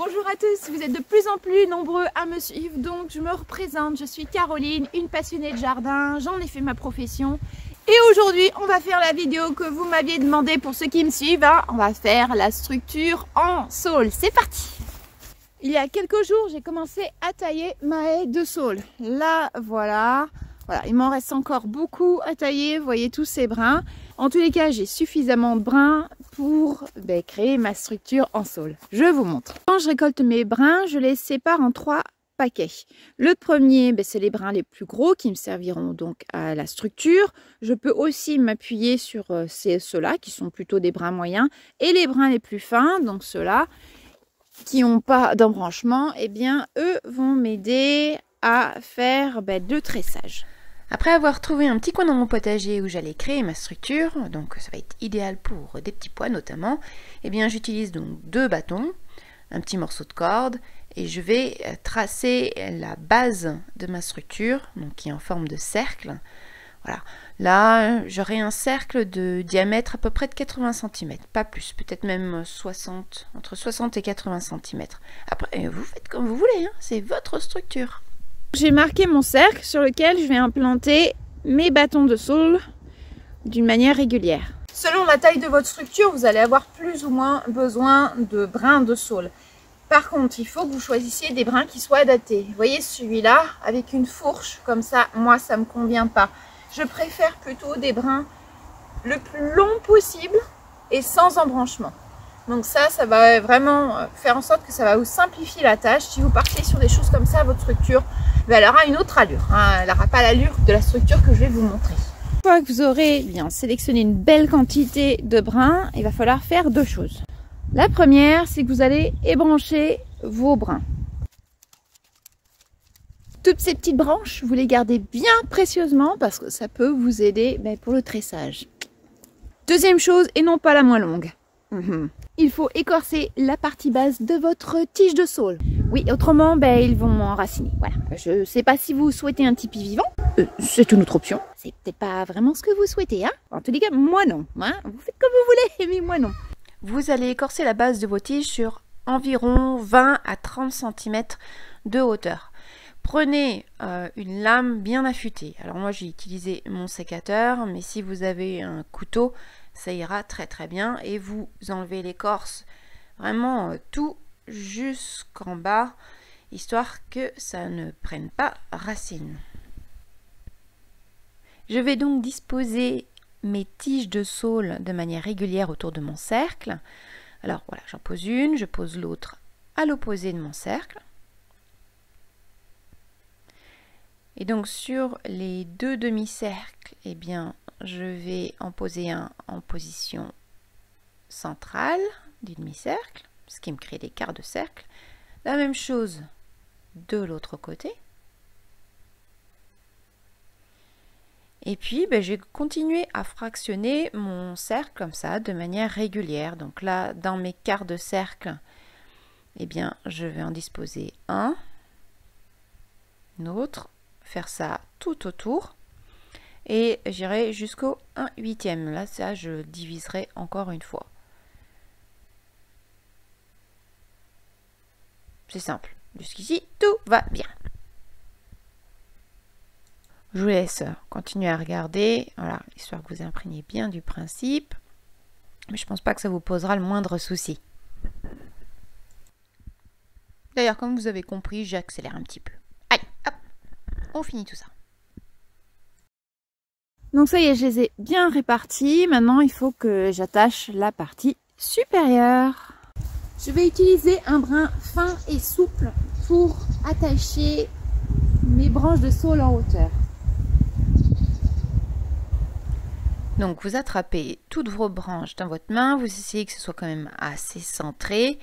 Bonjour à tous, vous êtes de plus en plus nombreux à me suivre, donc je me représente, je suis Caroline, une passionnée de jardin, j'en ai fait ma profession. Et aujourd'hui, on va faire la vidéo que vous m'aviez demandé pour ceux qui me suivent, hein. On va faire la structure en saule, c'est parti! Il y a quelques jours, j'ai commencé à tailler ma haie de saule. Là, voilà, il m'en reste encore beaucoup à tailler, vous voyez tous ces brins. En tous les cas, j'ai suffisamment de brins pour créer ma structure en saule. Je vous montre. Quand je récolte mes brins, je les sépare en 3 paquets. Le premier, c'est les brins les plus gros qui me serviront donc à la structure. Je peux aussi m'appuyer sur ceux-là qui sont plutôt des brins moyens et les brins les plus fins, donc ceux-là qui n'ont pas d'embranchement, eh bien eux vont m'aider à faire le tressage. Après avoir trouvé un petit coin dans mon potager où j'allais créer ma structure, donc ça va être idéal pour des petits pois notamment, eh bien j'utilise donc 2 bâtons, un petit morceau de corde et je vais tracer la base de ma structure, donc qui est en forme de cercle. Voilà, là j'aurai un cercle de diamètre à peu près de 80 cm, pas plus, peut-être même entre 60 et 80 cm. Après, vous faites comme vous voulez, hein, c'est votre structure. J'ai marqué mon cercle sur lequel je vais implanter mes bâtons de saule d'une manière régulière. Selon la taille de votre structure, vous allez avoir plus ou moins besoin de brins de saule. Par contre, il faut que vous choisissiez des brins qui soient adaptés. Vous voyez celui-là, avec une fourche, comme ça, moi ça ne me convient pas. Je préfère plutôt des brins le plus long possible et sans embranchement. Donc ça va vraiment faire en sorte que ça va vous simplifier la tâche. Si vous partez sur des choses comme ça, votre structure, elle aura une autre allure. Hein. Elle n'aura pas l'allure de la structure que je vais vous montrer. Une fois que vous aurez bien sélectionné une belle quantité de brins, il va falloir faire 2 choses. La première, c'est que vous allez ébrancher vos brins. Toutes ces petites branches, vous les gardez bien précieusement parce que ça peut vous aider pour le tressage. Deuxième chose, et non pas la moins longue. Il faut écorcer la partie basse de votre tige de saule. Oui, autrement, ils vont m'enraciner. Voilà. Je ne sais pas si vous souhaitez un tipi vivant. C'est une autre option. C'est peut-être pas vraiment ce que vous souhaitez. Hein, en tous les cas, moi non. Hein, vous faites comme vous voulez, mais moi non. Vous allez écorcer la base de vos tiges sur environ 20 à 30 cm de hauteur. Prenez une lame bien affûtée. Alors moi, j'ai utilisé mon sécateur, mais si vous avez un couteau, ça ira très très bien. Et vous enlevez l'écorce vraiment tout jusqu'en bas, histoire que ça ne prenne pas racine. Je vais donc disposer mes tiges de saule de manière régulière autour de mon cercle. Alors voilà, j'en pose une, je pose l'autre à l'opposé de mon cercle. Et donc sur les 2 demi-cercles, eh bien, je vais en poser un en position centrale du demi-cercle, ce qui me crée des quarts de cercle. La même chose de l'autre côté. Et puis, je vais continuer à fractionner mon cercle comme ça, de manière régulière. Donc là, dans mes quarts de cercle, eh bien, je vais en disposer un autre, faire ça tout autour. Et j'irai jusqu'au 1/8. Là, ça, je diviserai encore une fois. C'est simple. Jusqu'ici, tout va bien. Je vous laisse continuer à regarder, voilà, histoire que vous imprégniez bien du principe. Mais je pense pas que ça vous posera le moindre souci. D'ailleurs, comme vous avez compris, j'accélère un petit peu. Allez, hop, on finit tout ça. Donc ça y est, je les ai bien répartis. Maintenant, il faut que j'attache la partie supérieure. Je vais utiliser un brin fin et souple pour attacher mes branches de saule en hauteur. Donc vous attrapez toutes vos branches dans votre main, vous essayez que ce soit quand même assez centré.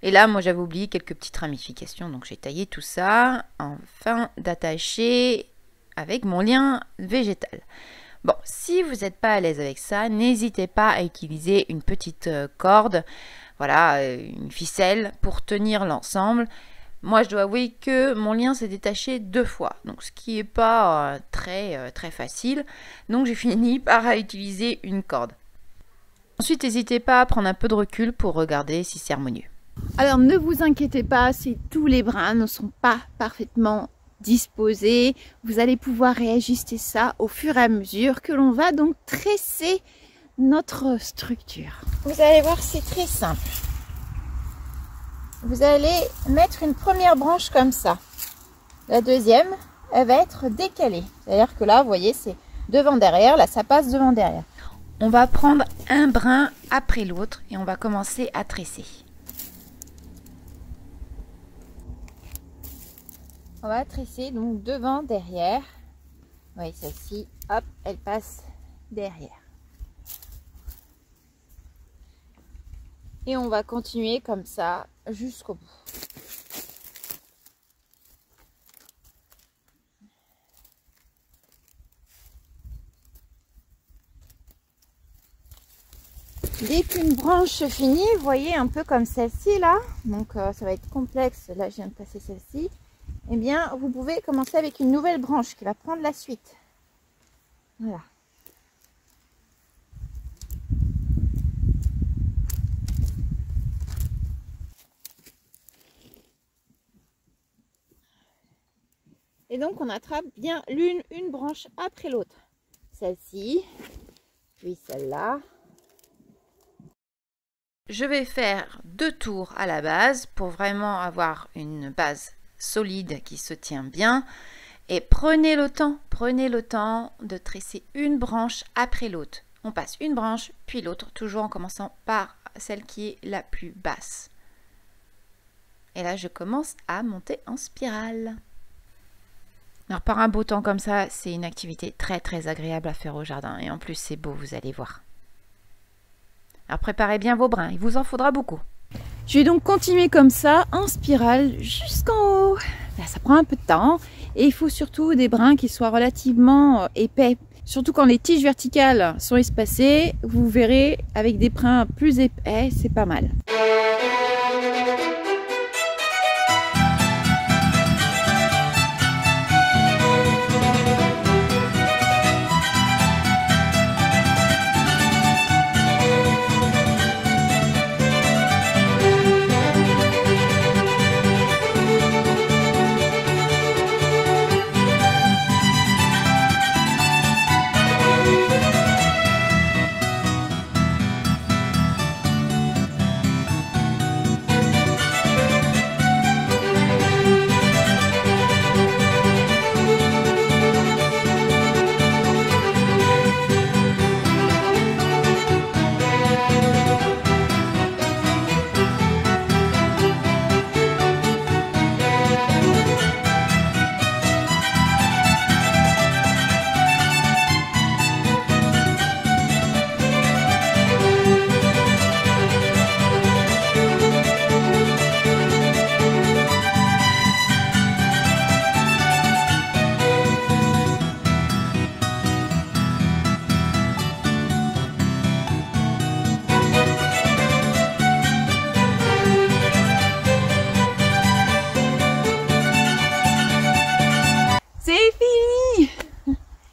Et là, moi j'avais oublié quelques petites ramifications, donc j'ai taillé tout ça afin d'attacher avec mon lien végétal. Bon, si vous n'êtes pas à l'aise avec ça, n'hésitez pas à utiliser une petite corde, voilà, une ficelle pour tenir l'ensemble. Moi, je dois avouer que mon lien s'est détaché 2 fois, donc ce qui n'est pas très facile. Donc j'ai fini par utiliser une corde. Ensuite, n'hésitez pas à prendre un peu de recul pour regarder si c'est harmonieux. Alors ne vous inquiétez pas si tous les brins ne sont pas parfaitement disposés. Vous allez pouvoir réajuster ça au fur et à mesure que l'on va donc tresser notre structure. Vous allez voir, c'est très simple. Vous allez mettre une première branche comme ça. La deuxième, elle va être décalée. C'est-à-dire que là, vous voyez, c'est devant-derrière. Là, ça passe devant-derrière. On va prendre un brin après l'autre et on va commencer à tresser. On va tresser donc devant, derrière. Oui, celle-ci, hop, elle passe derrière. Et on va continuer comme ça jusqu'au bout. Dès qu'une branche se finit, vous voyez, un peu comme celle-ci là, donc ça va être complexe, là je viens de passer celle-ci, eh bien vous pouvez commencer avec une nouvelle branche qui va prendre la suite. Voilà. Et donc on attrape bien une branche après l'autre. Celle-ci, puis celle-là. Je vais faire 2 tours à la base pour vraiment avoir une base solide qui se tient bien. Et prenez le temps de tresser une branche après l'autre. On passe une branche, puis l'autre, toujours en commençant par celle qui est la plus basse. Et là, je commence à monter en spirale. Alors, par un beau temps comme ça, c'est une activité très agréable à faire au jardin. Et en plus, c'est beau, vous allez voir. Alors, préparez bien vos brins, il vous en faudra beaucoup. Je vais donc continuer comme ça, en spirale, jusqu'en haut. Là, ça prend un peu de temps. Et il faut surtout des brins qui soient relativement épais. Surtout quand les tiges verticales sont espacées, vous verrez, avec des brins plus épais, c'est pas mal.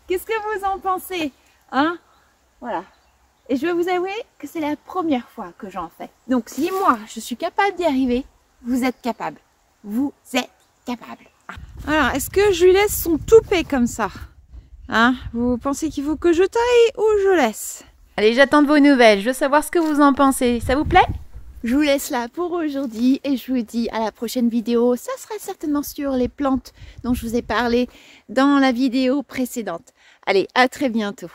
Qu'est-ce que vous en pensez, hein? Voilà. Et je vais vous avouer que c'est la première fois que j'en fais. Donc si moi, je suis capable d'y arriver, vous êtes capable. Vous êtes capable. Alors, est-ce que je lui laisse son toupet comme ça? Hein? Vous pensez qu'il faut que je taille ou je laisse? Allez, j'attends de vos nouvelles, je veux savoir ce que vous en pensez. Ça vous plaît? Je vous laisse là pour aujourd'hui et je vous dis à la prochaine vidéo. Ça sera certainement sur les plantes dont je vous ai parlé dans la vidéo précédente. Allez, à très bientôt.